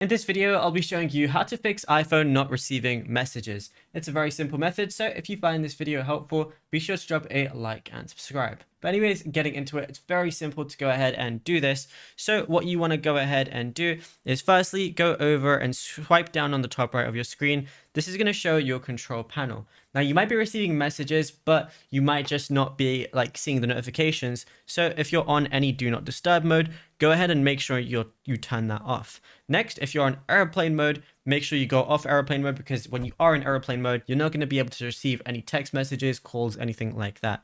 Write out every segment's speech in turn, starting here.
In this video, I'll be showing you how to fix iPhone not receiving messages. It's a very simple method, so if you find this video helpful, be sure to drop a like and subscribe. But anyways, getting into it, it's very simple to go ahead and do this. So what you want to go ahead and do is firstly, go over and swipe down on the top right of your screen. This is going to show your control panel. Now you might be receiving messages, but you might just not be seeing the notifications. So if you're on any do not disturb mode, go ahead and make sure you turn that off. Next, if you're on airplane mode, make sure you go off airplane mode, because when you are in airplane mode, you're not going to be able to receive any text messages, calls, anything like that.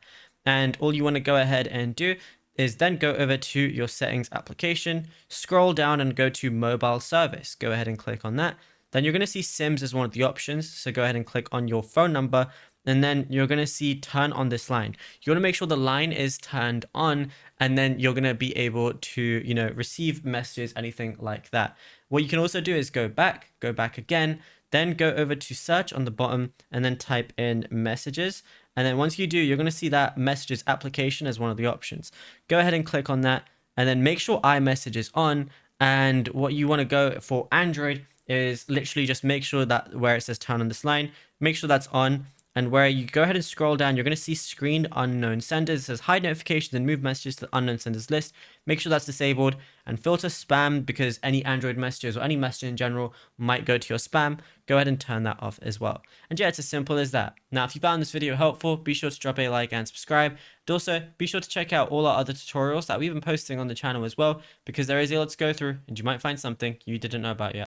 And all you want to go ahead and do is then go over to your settings application, scroll down and go to mobile service. Go ahead and click on that. Then you're going to see SIMs as one of the options. So go ahead and click on your phone number, and then you're going to see turn on this line. You want to make sure the line is turned on, and then you're going to be able to, receive messages, anything like that. What you can also do is go back again, then go over to search on the bottom and then type in messages. And then once you do, you're going to see that messages application as one of the options. Go ahead and click on that, and then make sure iMessage is on. And what you want to go for Android is literally just make sure that where it says turn on this line, make sure that's on. And where you go ahead and scroll down, you're going to see screened unknown senders. It says hide notifications and move messages to the unknown senders list. Make sure that's disabled, and filter spam, because any Android messages or any message in general might go to your spam. Go ahead and turn that off as well. And yeah, it's as simple as that. Now, if you found this video helpful, be sure to drop a like and subscribe. And also, be sure to check out all our other tutorials that we've been posting on the channel as well, because there is a lot to go through and you might find something you didn't know about yet.